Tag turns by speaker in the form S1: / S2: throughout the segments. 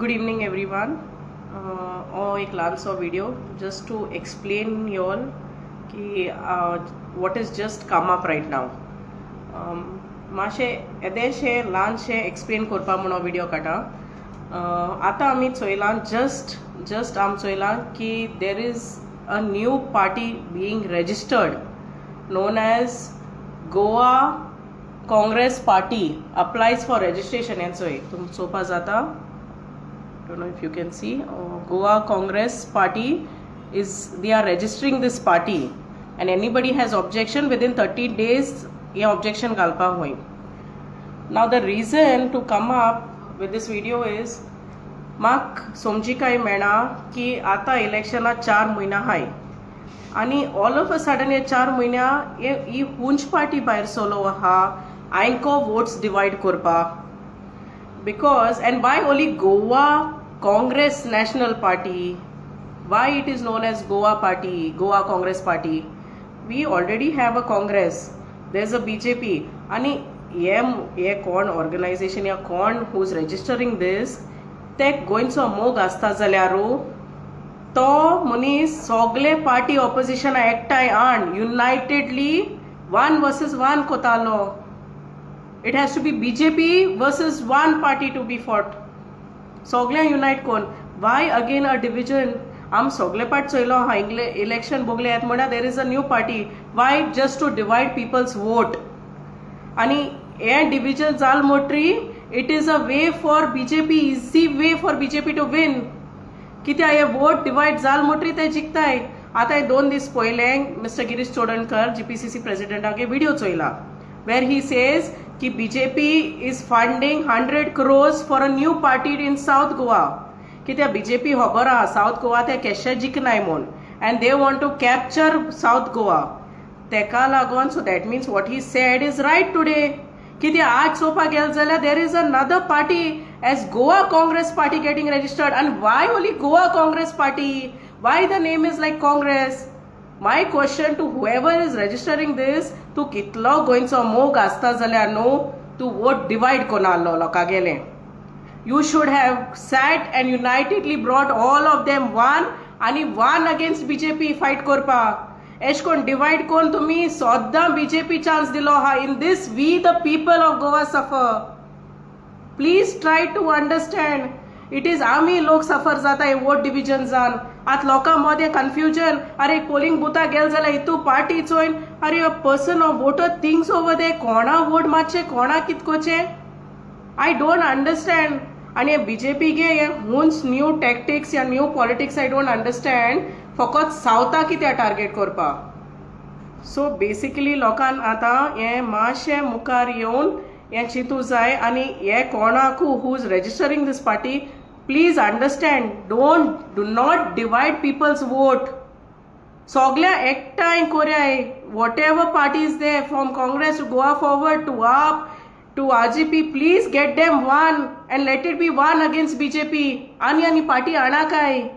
S1: Good evening everyone. एक ल्हानसो video just to explain you all कि what is just come up right now. मातशें येदेशें ल्हानशें explain करपा म्हणून video काडटा. आतां आमी चोयलां just आमी चोयलां की there is a new party being registered known as Goa Congress Party applies for registration and so तुम चोवपा जाता. Don't know if you can see. Goa Congress Party they are registering this party and anybody has objection within 30 days ये objection घालपा होय. Now the reason to come up with this video is म्हाक समजिकाय मेळना की आतां इलेक्शनाक 4 म्हयना हाय आनी all of a sudden हे 4 म्हयन्या ही हुंच party भायर सोलो आहा हांको वोट्स डिवायड करपाक. Because and why only Goa Congress National Party? Why it is known as Goa Party, Goa Congress Party? We already have a Congress. There's a BJP. आणि हे कोण organization या कोण who's registering this ते गोंयचो मोग आसता जाल्यारू तो मनीस सगळे पार्टी ऑपोजिशन एकठांय आण युनायटेडली 1 versus 1 कोतालो. It has to be BJP versus one party to be fought. Sogle unite kon. Why again a division? Am sogle part choilo ha election bogle at moda there is a new party. Why just to divide people's vote? Ani a division zal motri. It is a way for BJP, easy way for BJP to win. कित्या हे vote divide zal motri ते जिखताय. आता हे 2 दीस पहिले Mr. Girish Chodhankar GPCC president आगे video चोयला where he says कि BJP is funding 100 crores for a new party in South Goa. कित्या BJP खबर आहा South Goa ते केशे जिखनाय म्हूण and they want to capture South Goa. तेका लागोन so that means what he said is right today. कित्या आज चोवपा गेल जाल्यार there is another party as Goa Congress Party getting registered and why only Goa Congress Party? Why the name is like Congress? My question to whoever is registering this to kitlo goincho मोग आसता जाल्यार no to vote divide कोनालो लोका गेले. You should have sat and unitedly brought all of them one आणि one against BJP fight करपा. एश कोन divide कोन तुम्ही सोद्दां BJP chance दिलो हा. In this we the people of Goa suffer. Please try to understand. It is आमी लोक सफर जाता हे vote division जान. आत लोकां मदे कन्फ्युजन. अरे पोलिंग बुथा गेल जाल्यार हितू पार्टी चोयन are a person of voter things over they कोणा वोट मातशे कोणा कितकोचे आय डोंट अंडरस्टँड. आणि बीजेपी गे हे हुंच न्यू टॅक्टिक्स या new politics I don't understand फकत सावथा कित्या टार्गेट करपा. सो बेसिकली लोकांन आतां हे मातशे मुखार येवन हे चिंतू जाय आनी हे कोणाकू who is registering this party please understand, do not divide people's vote. Soglia ektai koryai, whatever party is there from Congress to Goa forward to AAP to RGP, please get them one and let it be one against BJP. Ani party anakai.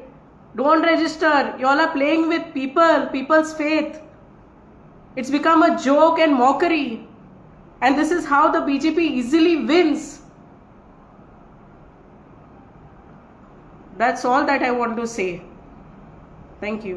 S1: Don't register. You all are playing with people's faith. It's become a joke and mockery. And this is how the BJP easily wins. That's all that I want to say. Thank you.